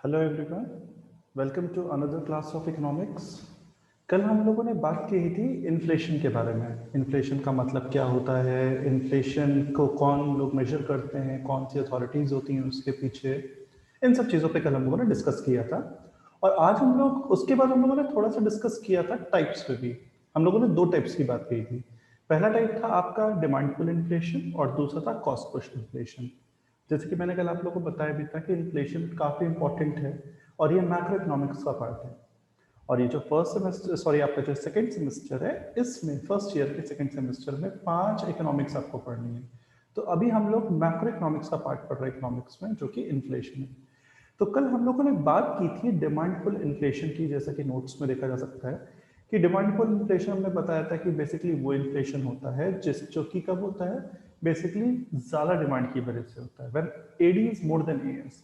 Hello everyone, welcome to another class of economics. कल हम लोगों ने बात की थी इन्फ्लेशन के बारे में। इन्फ्लेशन का मतलब क्या होता है, इन्फ्लेशन को कौन लोग मेजर करते हैं, कौन सी अथॉरिटीज़ होती हैं उसके पीछे, इन सब चीज़ों पे कल हम लोगों ने डिस्कस किया था। और आज हम लोग उसके बाद हम लोगों ने थोड़ा सा डिस्कस किया था टाइप्स पे भी। हम लोगों ने दो टाइप्स की बात की थी। पहला टाइप था आपका डिमांड पुल इन्फ्लेशन और दूसरा था कॉस्ट पुश इन्फ्लेशन। जैसे कि मैंने कल आप लोगों को बताया भी था कि इन्फ्लेशन काफ़ी इंपॉर्टेंट है और ये मैक्रो इकोनॉमिक्स का पार्ट है। और ये जो फर्स्ट सेमेस्टर, सॉरी, आपका जो सेकंड सेमेस्टर है, इसमें फर्स्ट ईयर के सेकंड सेमेस्टर में 5 इकोनॉमिक्स आपको पढ़नी है। तो अभी हम लोग मैक्रो इकोनॉमिक्स का पार्ट पढ़ रहे हैं इकोनॉमिक्स में, जो कि इन्फ्लेशन है। तो कल हम लोगों ने बात की थी डिमांड पुल इन्फ्लेशन की, जैसा कि नोट्स में देखा जा सकता है कि डिमांड पुल इन्फ्लेशन हमने बताया था कि बेसिकली वो इन्फ्लेशन होता है जो कि कब होता है, बेसिकली ज़्यादा डिमांड की वजह से होता है, when AD is more than AS.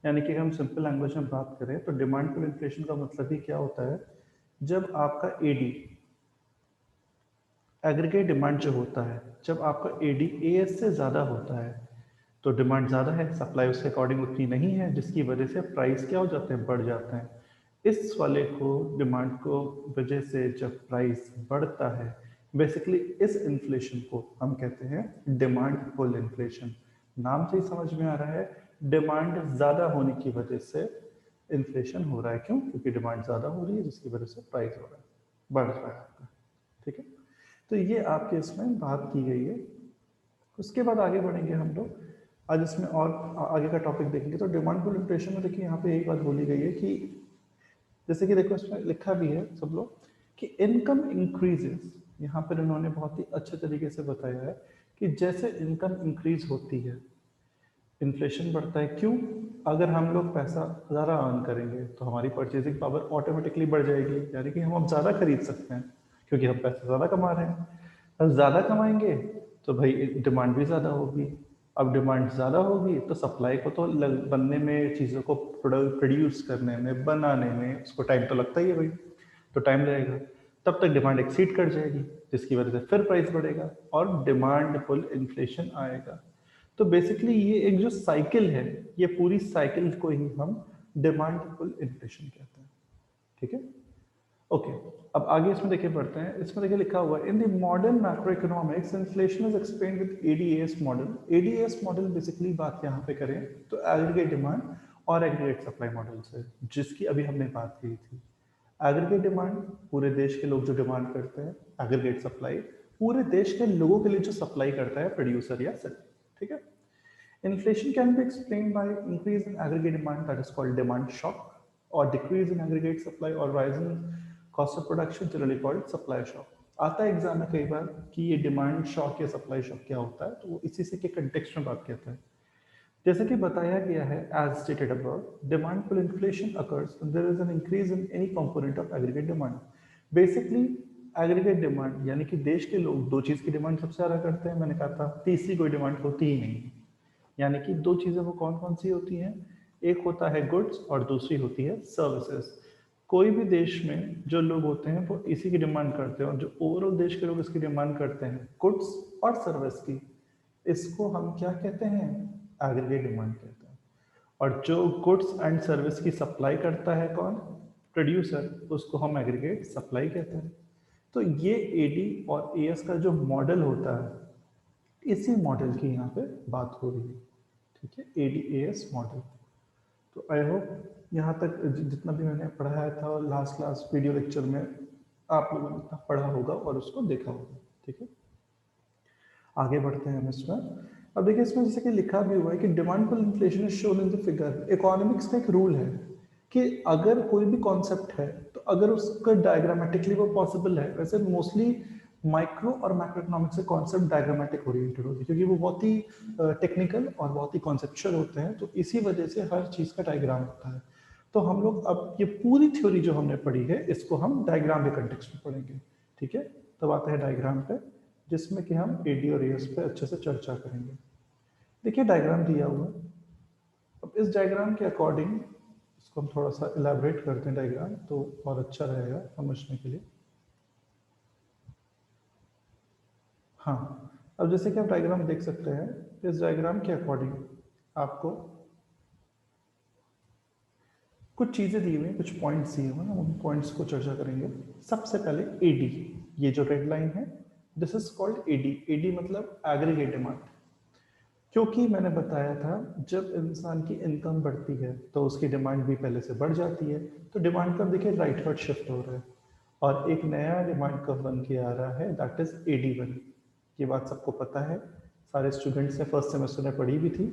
यानी कि हम सिंपल लैंग्वेज में बात करें तो डिमांड पुल इन्फ्लेशन का मतलब ही क्या होता है, जब आपका एडी, एग्रीगेट डिमांड जो होता है, जब आपका एडी एएस से ज़्यादा होता है तो डिमांड ज़्यादा है, सप्लाई उसके अकॉर्डिंग उतनी नहीं है, जिसकी वजह से प्राइस क्या हो जाते हैं, बढ़ जाते हैं। इस वाले को, डिमांड को वजह से जब प्राइस बढ़ता है, बेसिकली इस इन्फ्लेशन को हम कहते हैं डिमांड पुल इन्फ्लेशन। नाम से ही समझ में आ रहा है, डिमांड ज़्यादा होने की वजह से इन्फ्लेशन हो रहा है। क्यों? क्योंकि डिमांड ज़्यादा हो रही है, जिसकी वजह से प्राइस हो रहा है, बढ़ रहा है आपका। ठीक है, तो ये आपके इसमें बात की गई है। उसके बाद आगे बढ़ेंगे हम लोग। आज इसमें और आगे का टॉपिक देखेंगे। तो डिमांड पुल इन्फ्लेशन में देखिए यहाँ पे एक बात बोली गई है कि जैसे कि देखो इसमें लिखा भी है सब लोग कि इनकम इंक्रीजेस। यहाँ पर इन्होंने बहुत ही अच्छे तरीके से बताया है कि जैसे इनकम इंक्रीज होती है, इन्फ्लेशन बढ़ता है। क्यों? अगर हम लोग पैसा ज़्यादा अर्न करेंगे तो हमारी परचेजिंग पावर ऑटोमेटिकली बढ़ जाएगी, यानी कि हम अब ज़्यादा खरीद सकते हैं क्योंकि हम पैसा ज़्यादा कमा रहे हैं। अब ज़्यादा कमाएंगे तो भाई डिमांड भी ज़्यादा होगी। अब डिमांड ज़्यादा होगी तो सप्लाई को तो बनने में, चीज़ों को प्रोड्यूस करने में, बनाने में उसको टाइम तो लगता ही है भाई, तो टाइम लगेगा। तब तक डिमांड एक्सीड कर जाएगी, जिसकी वजह से फिर प्राइस बढ़ेगा और डिमांड पुल इन्फ्लेशन आएगा। तो बेसिकली ये एक जो साइकिल है, ये पूरी साइकिल को ही हम डिमांड पुल इन्फ्लेशन कहते हैं। ठीक है, ओके। अब आगे इसमें देखिए बढ़ते हैं। इसमें देखिए लिखा हुआ है in the modern macro economics inflation is explained with ADS model. ADS model basically बात यहाँ पे करें तो एग्रीगेट डिमांड और एग्रीगेट सप्लाई मॉडल से, जिसकी अभी हमने बात की थी। एग्रीगेट डिमांड, पूरे देश के लोग जो डिमांड करते हैं। एग्रीगेट सप्लाई, पूरे देश के लोगों के लिए जो सप्लाई करता है प्रोड्यूसर या सेलर। ठीक है। Inflation can be explained by increase in aggregate demand, that is called demand shock, or decrease in aggregate supply, or rise in cost of production, generally called supply shock. आता है exam में कई बार कि ये demand shock या supply shock क्या होता है, तो वो इसी से के कंटेक्स्ट में बात करता है। जैसे कि बताया गया है, as stated above, demand pull inflation occurs when there is an increase in any component of aggregate demand. Basically aggregate demand यानी कि देश के लोग दो चीज की डिमांड सबसे ज्यादा करते हैं, मैंने कहा था तीसरी कोई डिमांड होती ही नहीं। यानी कि दो चीज़ें वो कौन कौन सी होती हैं, एक होता है गुड्स और दूसरी होती है सर्विसेज। कोई भी देश में जो लोग होते हैं वो इसी की डिमांड करते हैं, और जो ओवरऑल देश के लोग इसकी डिमांड करते हैं गुड्स और सर्विस की, इसको हम क्या कहते हैं, एग्रीगेट डिमांड कहते हैं। और जो गुड्स एंड सर्विस की सप्लाई करता है कौन, प्रोड्यूसर, उसको हम एग्रीगेट सप्लाई कहते हैं। तो ये एडी और एएस का जो मॉडल होता है, इसी मॉडल की यहाँ पे बात हो रही है। ठीक है, एडीएएस मॉडल। तो आई होप यहाँ तक जितना भी मैंने पढ़ाया था और लास्ट लास्ट वीडियो लेक्चर में आप लोगों ने इतना पढ़ा होगा और उसको देखा होगा। ठीक है, आगे बढ़ते हैं हम इसमें। अब देखिए इसमें जैसे कि लिखा भी हुआ है कि demand pull inflation is shown in the figure. Economics का एक रूल है कि अगर कोई भी कॉन्सेप्ट है तो अगर उसका डायग्रामेटिकली वो पॉसिबल है, वैसे मोस्टली माइक्रो और मैक्रो इकोनॉमिक्स से कॉन्सेप्ट डायग्रामेटिक ओरिएंटेड होते हैं क्योंकि वो बहुत ही टेक्निकल और बहुत ही कॉन्सेप्चुअल होते हैं, तो इसी वजह से हर चीज़ का डायग्राम होता है। तो हम लोग अब ये पूरी थ्योरी जो हमने पढ़ी है इसको हम डायग्राम के कंटेक्स्ट में पढ़ेंगे। ठीक है, तब आते हैं डायग्राम पे, जिसमें कि हम एडी और एएस पे अच्छे से चर्चा करेंगे। देखिए डायग्राम दिया हुआ है। अब इस डायग्राम के अकॉर्डिंग इसको हम थोड़ा सा इलेबोरेट करते हैं डायग्राम, तो और अच्छा रहेगा समझने के लिए। हाँ, अब जैसे कि आप डायग्राम देख सकते हैं, इस डायग्राम के अकॉर्डिंग आपको कुछ चीज़ें दी हुई हैं, कुछ पॉइंट्स दिए हुए हैं, हम उन पॉइंट्स को चर्चा करेंगे। सबसे पहले एडी, ये जो रेड लाइन है, this is called AD. AD मतलब एग्रीगेट डिमांड। क्योंकि मैंने बताया था जब इंसान की इनकम बढ़ती है तो उसकी डिमांड भी पहले से बढ़ जाती है, तो डिमांड कर्व देखिए राइटवर्ड शिफ्ट हो रहा है और एक नया डिमांड कर्व बन के आ रहा है, दैट इज एडी1। ये बात सबको पता है, सारे स्टूडेंट्स ने फर्स्ट सेमेस्टर में पढ़ी भी थी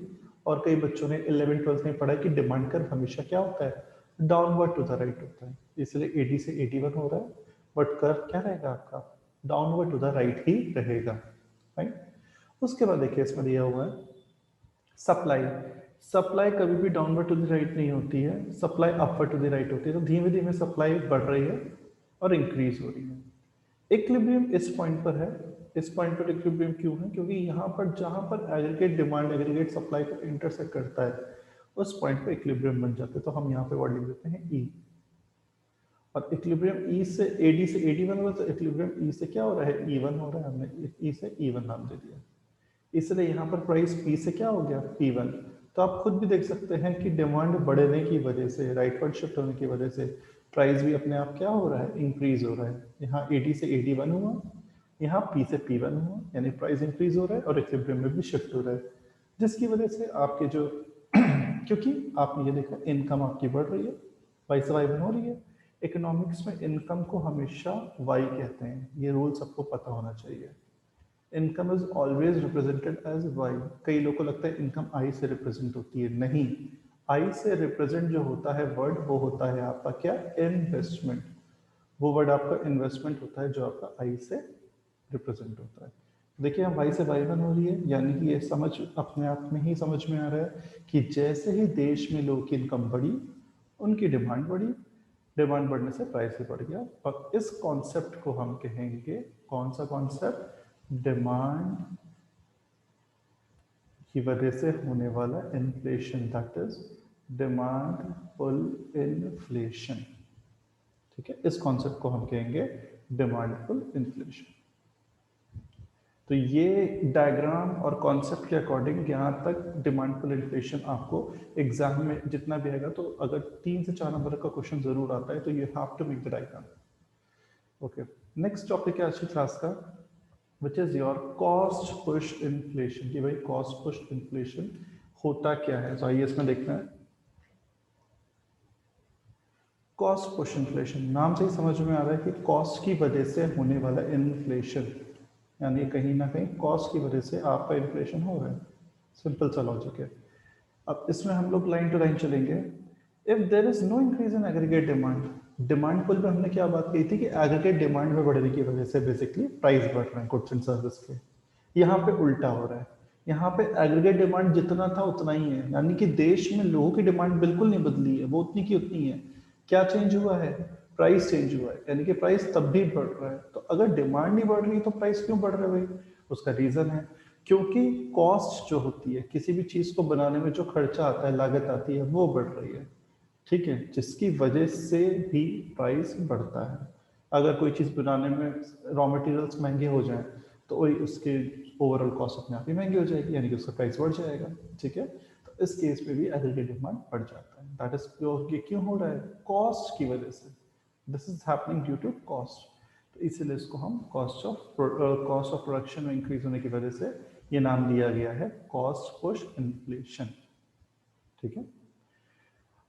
और कई बच्चों ने 11th-12th में पढ़ा कि डिमांड कर्व हमेशा क्या होता है, डाउनवर्ड टू द राइट होता है। इसलिए एडी से एडी1 हो रहा है, बट कर्व क्या रहेगा आपका, डाउनवर्ड टू द राइट ही रहेगा, राइट। उसके बाद देखिए इसमें दिया हुआ है सप्लाई। सप्लाई कभी भी डाउनवर्ड टू द राइट नहीं होती है, supply upward to the right होती है। तो धीमे धीमे सप्लाई बढ़ रही है और इंक्रीज हो रही है। इक्विलिब्रियम इस पॉइंट पर है। इस पॉइंट पर इक्विलिब्रियम क्यों है, क्योंकि यहाँ पर जहाँ पर एग्रीगेट डिमांड एग्रीगेट सप्लाई को इंटरसेक्ट करता है उस पॉइंट पर इक्विलिब्रियम बन जाते हैं। तो हम यहाँ पे वर्ड लिख देते हैं ई, और इक्विलिब्रियम ई से एडी से एडी1 हुआ, तो इक्विलिब्रियम ई से क्या हो रहा है, ई1 हो रहा है। हमने ई से ई1 नाम दे दिया, इसलिए यहाँ पर प्राइस पी से क्या हो गया, P1। तो आप खुद भी देख सकते हैं कि डिमांड बढ़ने की वजह से, राइटवर्ड शिफ्ट होने की वजह से प्राइस भी अपने आप क्या हो रहा है, इंक्रीज हो रहा है। यहाँ AD से AD1 हुआ, यहाँ P से P1 हुआ, यानी प्राइस इंक्रीज हो रहा है और इक्विलिब्रियम में भी शिफ्ट हो रहा है, जिसकी वजह से आपके जो क्योंकि आपने ये देखा इनकम आपकी बढ़ रही है, वाई से वाई हो रही है। इकोनॉमिक्स में इनकम को हमेशा वाई कहते हैं, ये रूल सबको पता होना चाहिए। Income is always represented as Y. कई लोगों को लगता है इनकम आई से रिप्रेजेंट होती है, नहीं। आई से रिप्रेजेंट जो होता है वर्ड, वो होता है आपका क्या, इन्वेस्टमेंट। वो वर्ड आपका इन्वेस्टमेंट होता है जो आपका आई से रिप्रेजेंट होता है। देखिए हम वाई से वाई बन हो रही है, यानी कि ये समझ अपने आप में ही समझ में आ रहा है कि जैसे ही देश में लोगों की इनकम बढ़ी, उनकी डिमांड बढ़ी, डिमांड बढ़ने से प्राइस भी बढ़ गया। और इस कॉन्सेप्ट को हम कहेंगे, कौन सा कॉन्सेप्ट, डिमांड की वजह से होने वाला inflation, that is demand pull inflation. ठीक है, इस कॉन्सेप्ट को हम कहेंगे डिमांड पुल इन्फ्लेशन। तो ये डायग्राम और कॉन्सेप्ट के अकॉर्डिंग यहाँ तक डिमांड पुल इन्फ्लेशन आपको एग्जाम में जितना भी आएगा, तो अगर 3 से 4 नंबर का क्वेश्चन जरूर आता है, तो you have to make the diagram. Okay, next topic है आज की क्लास का, which is your cost push inflation. कि भाई कॉस्ट पुश इन्फ्लेशन होता क्या है, तो आइए इसमें देखते हैं। कॉस्ट पुश इन्फ्लेशन, नाम से ही समझ में आ रहा है कि कॉस्ट की वजह से होने वाला इन्फ्लेशन, यानी कहीं ना कहीं कॉस्ट की वजह से आपका इन्फ्लेशन हो रहा है। सिंपल सा लॉजिक है। अब इसमें हम लोग लाइन टू लाइन चलेंगे। If there is no increase in aggregate demand, demand pull पे हमने क्या बात की थी कि एग्रीगेट डिमांड में बढ़ने की वजह से बेसिकली प्राइस बढ़ रहे हैं गुड्स एंड सर्विस के। यहाँ पे उल्टा हो रहा है, यहाँ पे एग्रीगेट डिमांड जितना था उतना ही है, यानी कि देश में लोगों की डिमांड बिल्कुल नहीं बदली है, वो उतनी की उतनी है। क्या चेंज हुआ है, प्राइस चेंज हुआ है, यानी कि प्राइस तब भी बढ़ रहा है। तो अगर डिमांड नहीं बढ़ रही तो प्राइस क्यों बढ़ रहा है भाई, उसका रीजन है क्योंकि कॉस्ट जो होती है, किसी भी चीज को बनाने में जो खर्चा आता है, लागत आती है, वो बढ़ रही है। ठीक है, जिसकी वजह से भी प्राइस बढ़ता है। अगर कोई चीज़ बनाने में रॉ मटेरियल्स महंगे हो जाएं, तो वही उसके ओवरऑल कॉस्ट अपने आप ही महंगी हो जाएगी, यानी कि उसका प्राइस बढ़ जाएगा। ठीक है, तो इस केस में भी एग्रीगेट डिमांड बढ़ जाता है। दैट इज प्योर, ये क्यों हो रहा है, कॉस्ट की वजह से। This is happening due to cost. तो इसीलिए इसको हम कॉस्ट ऑफ प्रोडक्शन में इंक्रीज होने की वजह से ये नाम दिया गया है कॉस्ट पुश इन्फ्लेशन। ठीक है,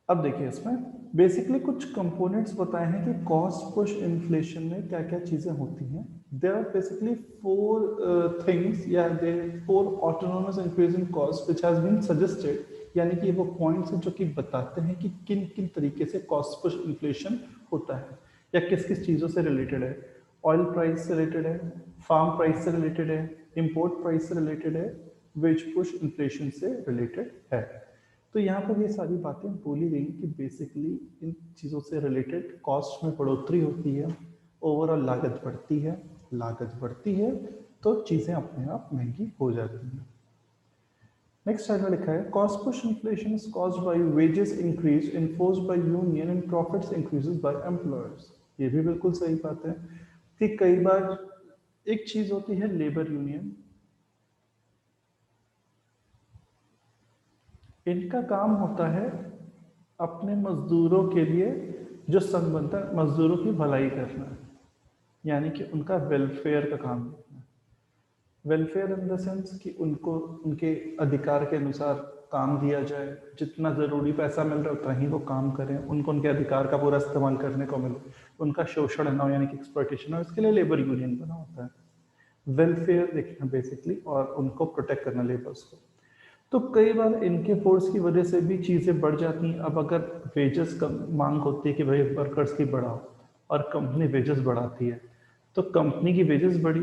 अब देखिए इसमें बेसिकली कुछ कंपोनेंट्स बताए हैं कि कॉस्ट पुश इन्फ्लेशन में क्या क्या चीजें होती हैं। देयर आर बेसिकली 4 थिंग्स या there 4 autonomous increase in cost which has been suggested, यानी कि वो पॉइंट्स हैं जो कि बताते हैं कि किन किन तरीके से कॉस्ट पुश इन्फ्लेशन होता है या किस किस चीज़ों से रिलेटेड है। ऑयल प्राइस से रिलेटेड है, फार्म प्राइस से रिलेटेड है, इम्पोर्ट प्राइस से रिलेटेड है, वेज पुश इन्फ्लेशन से रिलेटेड है। तो यहाँ पर ये सारी बातें बोली गई कि बेसिकली इन चीज़ों से रिलेटेड कॉस्ट में बढ़ोतरी होती है, ओवरऑल लागत बढ़ती है, लागत बढ़ती है तो चीज़ें अपने आप महंगी हो जाती हैं। नेक्स्ट साइड में लिखा है cost push inflation is caused by wages increase enforced by union and profits increases by employers. ये भी बिल्कुल सही बात है कि कई बार एक चीज़ होती है लेबर यूनियन, इनका काम होता है अपने मजदूरों के लिए जो संघ बनता है, मजदूरों की भलाई करना है, यानी कि उनका वेलफेयर का काम देखना है। वेलफेयर इन द सेंस कि उनको उनके अधिकार के अनुसार काम दिया जाए, जितना ज़रूरी पैसा मिल रहा है उतना ही वो काम करें, उनको उनके अधिकार का पूरा इस्तेमाल करने को मिले, उनका शोषण न हो यानी कि एक्सप्लॉयटेशन हो, इसके लिए लेबर यूनियन बना होता है। वेलफेयर देखना बेसिकली, और उनको प्रोटेक्ट करना लेबर्स को। तो कई बार इनके फोर्स की वजह से भी चीज़ें बढ़ जाती हैं। अब अगर वेजेस कम मांग होती है कि भाई वर्कर्स की बढ़ाओ, और कंपनी वेजेस बढ़ाती है, तो कंपनी की वेजेस बढ़ी,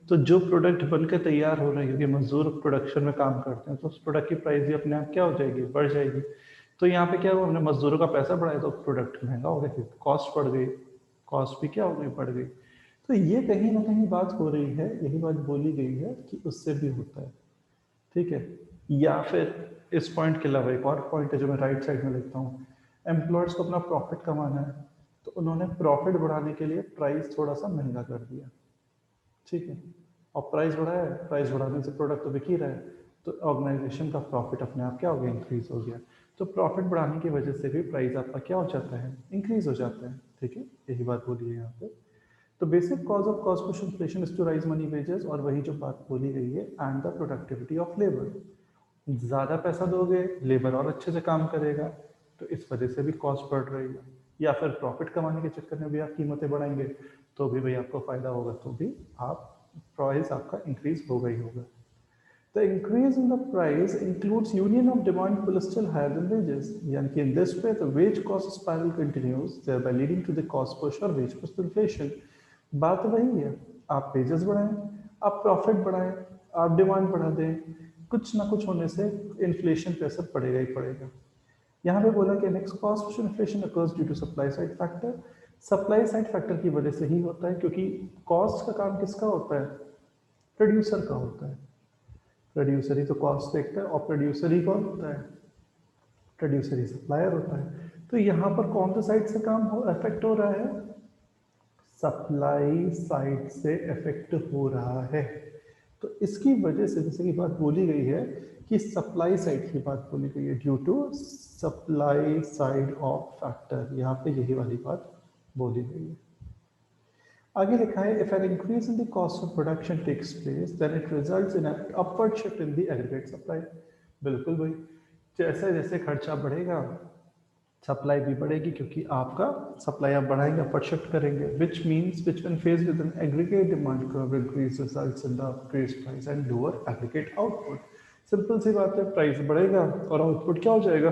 तो जो प्रोडक्ट बनकर तैयार हो रहा है, क्योंकि मजदूर प्रोडक्शन में काम करते हैं, तो उस प्रोडक्ट की प्राइस भी अपने आप क्या हो जाएगी, बढ़ जाएगी। तो यहाँ पे क्या हुआ, हमने मजदूरों का पैसा बढ़ाया तो प्रोडक्ट महंगा हो गया, कॉस्ट बढ़ गई, कॉस्ट भी क्या हो गई, बढ़ गई। तो ये कहीं ना कहीं बात हो रही है, यही बात बोली गई है कि उससे भी होता है। ठीक है। या फिर इस पॉइंट के अलावा एक और पॉइंट है जो मैं राइट साइड में लिखता हूँ, एम्प्लॉयर्स को अपना प्रॉफिट कमाना है, तो उन्होंने प्रॉफिट बढ़ाने के लिए प्राइस थोड़ा सा महंगा कर दिया। ठीक है। और प्राइस बढ़ाया, प्राइस बढ़ाने से प्रोडक्ट तो बिक ही रहा है, तो ऑर्गेनाइजेशन का प्रॉफिट अपने आप क्या हो गया, इंक्रीज हो गया। तो प्रॉफिट बढ़ाने की वजह से भी प्राइस आपका क्या हो जाता है, इंक्रीज हो जाता है। ठीक है, यही बात बोली है यहाँ पे। तो basic cause of cost push inflation is to rise money wages, और वही जो बात बोली गई है, and the productivity of labour. ज़्यादा पैसा दोगे, लेबर और अच्छे से काम करेगा, तो इस वजह से भी कॉस्ट बढ़ रही है। या फिर प्रॉफिट कमाने के चक्कर में भी आप कीमतें बढ़ाएंगे, तो भी भाई आपको फायदा होगा, तो भी आप प्राइस आपका इंक्रीज होगा ही होगा। The increase in the price includes union of demand pull still higher than wages. यानी कि in this way the wage cost spiral continues, thereby leading to the cost push or wage push inflation. बात वही है, आप wages बढ़ाएं, आप profit बढ़ाएं, आप डिमांड बढ़ा दें, कुछ ना कुछ होने से इन्फ्लेशन पे असर पड़ेगा ही पड़ेगा। यहाँ पे बोला कि next cost push inflation occurs due to supply side factor. Supply side factor की वजह से ही होता है, क्योंकि कॉस्ट का काम किसका होता है, प्रोड्यूसर का होता है। प्रोड्यूसर ही तो कॉस्ट देखता है, और प्रोड्यूसर ही कौन होता है, प्रोड्यूसर ही सप्लायर होता है। तो यहाँ पर कौन सा साइड से काम हो इफेक्ट हो रहा है, सप्लाई साइड से इफेक्ट हो रहा है। तो इसकी वजह से जैसे कि बात बोली गई है कि सप्लाई साइड की बात बोली गई है, due to supply side of factor, यहाँ पे यही वाली बात बोली गई है। आगे लिखा है, if an increase in the cost of production takes place then it results in an upward shift in the aggregate supply. बिल्कुल भाई, जैसे जैसे खर्चा बढ़ेगा, सप्लाई भी बढ़ेगी, क्योंकि आपका सप्लाई आप बढ़ाएंगे, अपवर्ड शिफ्ट करेंगे, which means which when faced with an aggregate demand curve increase results in the increased price and lower aggregate output. Simple सी बात है, प्राइस बढ़ेगा और आउटपुट क्या हो जाएगा,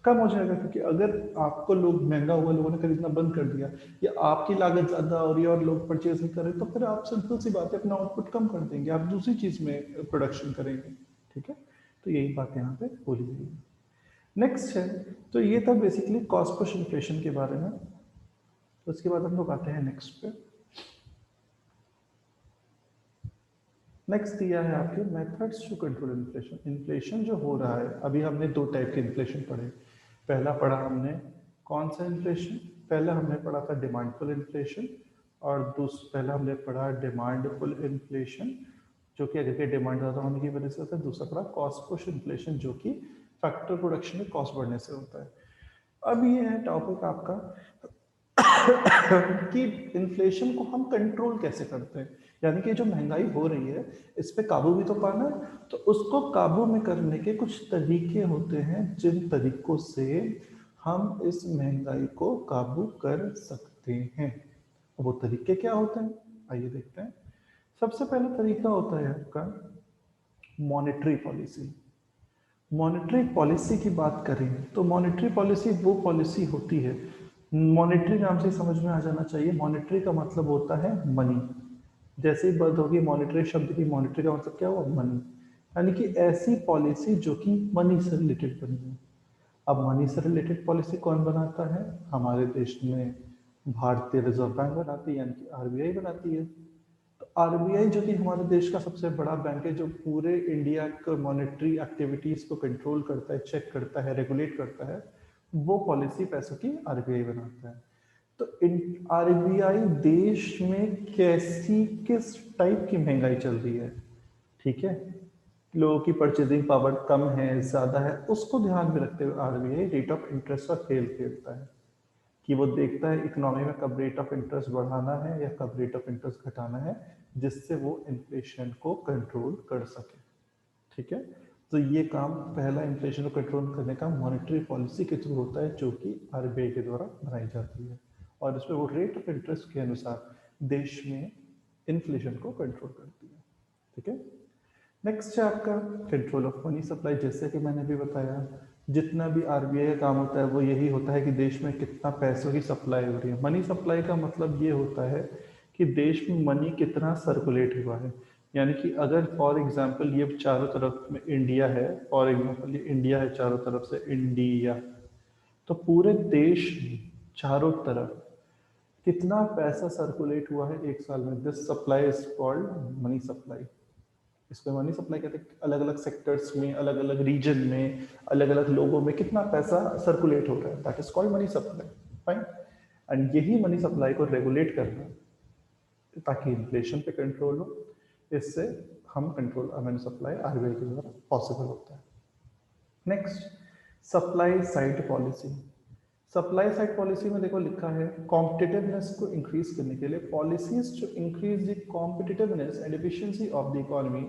कम हो जाएगा। क्योंकि अगर आपको लोग महंगा हुआ, लोगों ने खरीदना बंद कर दिया, या आपकी लागत ज़्यादा हो रही है और लोग परचेज नहीं कर रहे, तो फिर आप सिंपल सी बात है अपना आउटपुट कम कर देंगे, आप दूसरी चीज़ में प्रोडक्शन करेंगे। ठीक है, तो यही बात यहाँ पे बोली गई है। नेक्स्ट है, तो ये था बेसिकली कॉस्ट पुश इन्फ्लेशन के बारे में। तो उसके बाद हम लोग आते हैं नेक्स्ट पे। नेक्स्ट दिया है आपके methods to control inflation. Inflation जो हो रहा है, अभी हमने दो टाइप के इन्फ्लेशन पढ़े। पहला पढ़ा हमने कौन सा इन्फ्लेशन, पहला हमने पढ़ा था डिमांड पुल इन्फ्लेशन, और पहला हमने पढ़ा डिमांड पुल इन्फ्लेशन, जो कि अगर डिमांड ज़्यादा होने की वजह से होता है। दूसरा पढ़ा कॉस्ट पुश इन्फ्लेशन, जो कि फैक्टर प्रोडक्शन में कॉस्ट बढ़ने से होता है। अब ये है टॉपिक आपका कि इन्फ्लेशन को हम कंट्रोल कैसे करते हैं, यानी कि जो महंगाई हो रही है इस पे काबू भी तो पाना है। तो उसको काबू में करने के कुछ तरीके होते हैं, जिन तरीकों से हम इस महंगाई को काबू कर सकते हैं। वो तरीके क्या होते हैं, आइए देखते हैं। सबसे पहला तरीका होता है आपका मॉनेटरी पॉलिसी। मॉनेटरी पॉलिसी की बात करें तो मॉनेटरी पॉलिसी वो पॉलिसी होती है, मॉनेटरी नाम से समझ में आ जाना चाहिए, मॉनेटरी का मतलब होता है मनी। जैसे ही बात होगी मॉनेटरी शब्द की, मॉनेटरी का मतलब क्या हुआ, मनी। यानी कि ऐसी पॉलिसी जो कि मनी से रिलेटेड बनी है। अब मनी से रिलेटेड पॉलिसी कौन बनाता है, हमारे देश में भारतीय रिजर्व बैंक बनाती है, यानी कि आरबीआई बनाती है। तो आरबीआई जो कि हमारे देश का सबसे बड़ा बैंक है, जो पूरे इंडिया का मॉनेटरी एक्टिविटीज को कंट्रोल करता है, चेक करता है, रेगुलेट करता है, वो पॉलिसी पैसों की आरबीआई बनाता है। तो इन आरबीआई देश में कैसी किस टाइप की महंगाई चल रही है, ठीक है, लोगों की परचेजिंग पावर कम है ज़्यादा है, उसको ध्यान में रखते हुए आरबीआई रेट ऑफ इंटरेस्ट का खेल खेलता है कि वो देखता है इकोनॉमी में कब रेट ऑफ इंटरेस्ट बढ़ाना है या कब रेट ऑफ इंटरेस्ट घटाना है, जिससे वो इन्फ्लेशन को कंट्रोल कर सके। ठीक है, तो ये काम पहला इन्फ्लेशन को कंट्रोल करने का मॉनेटरी पॉलिसी के थ्रू होता है, जो कि आरबीआई के द्वारा बनाई जाती है, और इसमें वो रेट ऑफ इंटरेस्ट के अनुसार देश में इन्फ्लेशन को कंट्रोल करती है। ठीक है, नेक्स्ट है आपका कंट्रोल ऑफ मनी सप्लाई। जैसे कि मैंने भी बताया, जितना भी आरबीआई का काम होता है वो यही होता है कि देश में कितना पैसों की सप्लाई हो रही है। मनी सप्लाई का मतलब ये होता है कि देश में मनी कितना सर्कुलेट हुआ है। यानी कि अगर फॉर एग्जांपल ये चारों तरफ में इंडिया है, फॉर एग्जांपल ये इंडिया है चारों तरफ से इंडिया, तो पूरे देश में चारों तरफ कितना पैसा सर्कुलेट हुआ है एक साल में, this supply is called money supply. इसमें मनी सप्लाई कहते हैं अलग अलग सेक्टर्स में, अलग अलग रीजन में, अलग अलग लोगों में कितना पैसा सर्कुलेट हो रहा है, that is called money supply. Fine, and यही मनी सप्लाई को रेगुलेट करना ताकि इन्फ्लेशन पे कंट्रोल हो, इससे हम कंट्रोल मनी सप्लाई आरबीआई के द्वारा पॉसिबल होता है। Next, supply side policy. Supply side policy में देखो लिखा है कॉम्पिटिटिवनेस को इंक्रीज करने के लिए policies to increase the competitiveness and efficiency of the economy,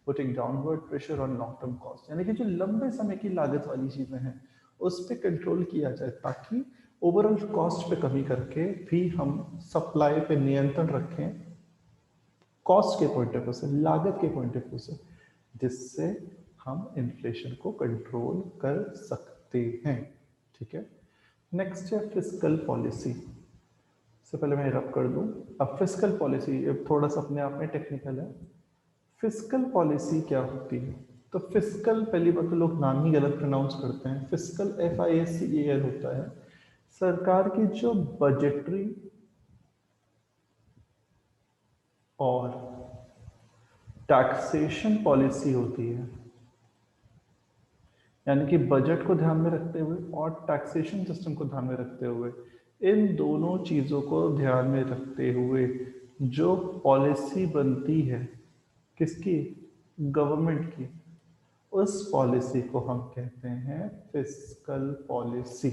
putting downward pressure on long term cost. यानी कि जो लंबे समय की लागत वाली चीजें हैं उस पर कंट्रोल किया जाए, ताकि ओवरऑल कॉस्ट पे कमी करके भी हम सप्लाई पे नियंत्रण रखें, कॉस्ट के पॉइंट ऑफ व्यू से, लागत के पॉइंट ऑफ व्यू से, जिससे हम इन्फ्लेशन को कंट्रोल कर सकते हैं। ठीक है, नेक्स्ट है फिस्कल पॉलिसी। से पहले मैं रब कर दूं, अब फिस्कल पॉलिसी थोड़ा सा अपने आप में टेक्निकल है। फिस्कल पॉलिसी क्या होती है? तो फिस्कल, पहली बात तो लोग नाम ही गलत प्रोनाउंस करते हैं। फिस्कल FISCAL होता है सरकार की जो बजटरी और टैक्सेशन पॉलिसी होती है, यानी कि बजट को ध्यान में रखते हुए और टैक्सेशन सिस्टम को ध्यान में रखते हुए, इन दोनों चीज़ों को ध्यान में रखते हुए जो पॉलिसी बनती है किसकी, गवर्नमेंट की, उस पॉलिसी को हम कहते हैं फिस्कल पॉलिसी।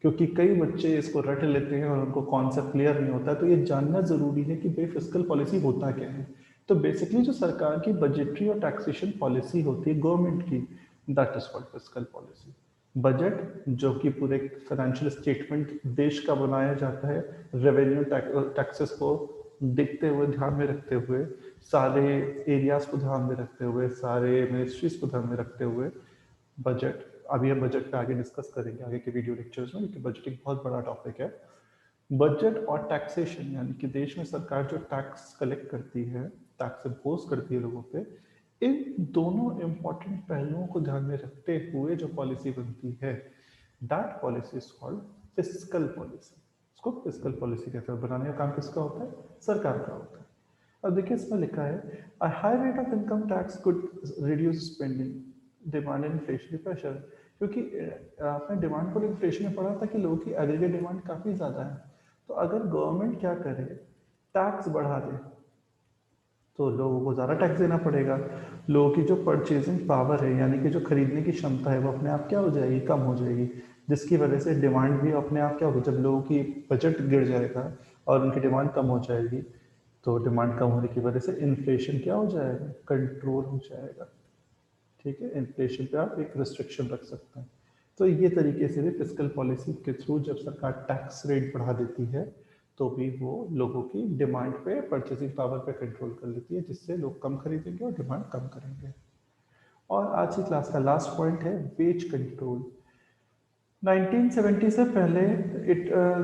क्योंकि कई बच्चे इसको रट लेते हैं और उनको कॉन्सेप्ट क्लियर नहीं होता, तो ये जानना जरूरी है कि भाई फिस्कल पॉलिसी होता क्या है। तो बेसिकली जो सरकार की बजटरी और टैक्सेशन पॉलिसी होती है गवर्नमेंट की, that is called fiscal policy. Budget जो कि पूरे फाइनेंशियल स्टेटमेंट देश का बनाया जाता है, रेवेन्यू टैक्सेस को देखते हुए, ध्यान में रखते हुए, सारे एरियाज को ध्यान में रखते हुए, सारे मिनिस्ट्रीज को ध्यान में रखते हुए बजट। अभी हम बजट पे आगे डिस्कस करेंगे आगे के वीडियो लेक्चर्स में, क्योंकि बजटिंग बहुत बड़ा टॉपिक है। बजट और टैक्सेशन, यानी कि देश में सरकार जो टैक्स कलेक्ट करती है, टैक्स इम्पोज करती है लोगों पे, इन दोनों इंपॉर्टेंट पहलुओं को ध्यान में रखते हुए जो पॉलिसी बनती है, that policy is called fiscal policy. इसको फिस्कल पॉलिसी कहते हैं। बनाने का काम किसका होता है, सरकार का होता है। अब देखिए इसमें लिखा है a high rate of income tax could reduce spending, demand and inflationary pressure. क्योंकि आपने डिमांड पर इन्फ्लेशन में पढ़ा था कि लोगों की एग्रीगेट डिमांड काफ़ी ज़्यादा है, तो अगर गवर्नमेंट क्या करे, टैक्स बढ़ा दे, तो लोगों को ज़्यादा टैक्स देना पड़ेगा। लोगों की जो परचेजिंग पावर है, यानी कि जो खरीदने की क्षमता है, वो अपने आप क्या हो जाएगी, कम हो जाएगी, जिसकी वजह से डिमांड भी अपने आप क्या होगी, जब लोगों की बजट गिर जाएगा और उनकी डिमांड कम हो जाएगी, तो डिमांड कम होने की वजह से इन्फ्लेशन क्या हो जाएगा, कंट्रोल हो जाएगा। ठीक है, इन्फ्लेशन पे आप एक रिस्ट्रिक्शन रख सकते हैं। तो ये तरीके से भी फिस्कल पॉलिसी के थ्रू जब सरकार टैक्स रेट बढ़ा देती है, तो भी वो लोगों की डिमांड पे, परचेसिंग पावर पे कंट्रोल कर लेती है, जिससे लोग कम खरीदेंगे और डिमांड कम करेंगे। और आज की क्लास का लास्ट पॉइंट है वेज कंट्रोल। 1970 से पहले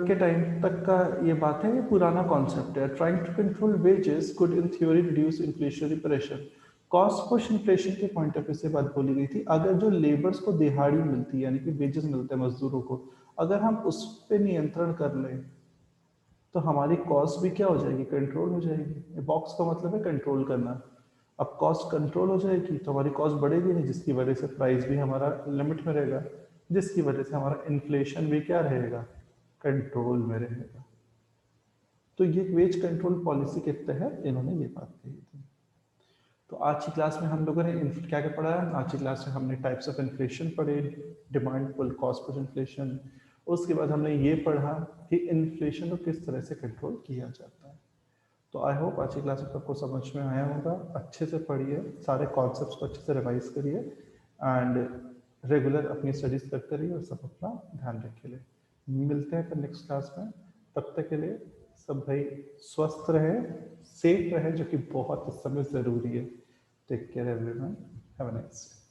के टाइम तक का ये बात है, ये पुराना कॉन्सेप्ट है। Trying to control wages could in theory reduce inflationary pressure. Cost push inflation के पॉइंट ऑफ व्यू से बात बोली गई थी। अगर जो लेबर्स को दिहाड़ी मिलती है, यानी कि वेजेस मिलते हैं मजदूरों को, अगर हम उस पर नियंत्रण कर लें तो हमारी कॉस्ट भी क्या हो जाएगी, कंट्रोल हो जाएगी। बॉक्स का मतलब है कंट्रोल करना। अब कॉस्ट कंट्रोल हो जाएगी तो हमारी कॉस्ट बढ़ेगी नहीं, जिसकी वजह से प्राइस भी हमारा लिमिट में रहेगा, जिसकी वजह से हमारा इन्फ्लेशन भी क्या रहेगा, कंट्रोल में रहेगा। तो ये वेज कंट्रोल पॉलिसी के तहत इन्होंने ये बात कही थी। तो आज की क्लास में हम लोगों ने क्या क्या पढ़ा है? आज की क्लास में हमने टाइप्स ऑफ इन्फ्लेशन पढ़े, demand pull, cost push inflation. उसके बाद हमने ये पढ़ा कि इन्फ्लेशन को किस तरह से कंट्रोल किया जाता है। तो आई होप आज की क्लास में आपको समझ में आया होगा। अच्छे से पढ़िए, सारे कॉन्सेप्ट्स को अच्छे से रिवाइज करिए एंड रेगुलर अपनी स्टडीज करते रहिए और सब अपना ध्यान रखिए। मिलते हैं फिर नेक्स्ट क्लास में। तब तक के लिए सब भाई स्वस्थ रहे, सेफ रहे, जो कि बहुत इस समय ज़रूरी है। Take care everyone, have a nice day.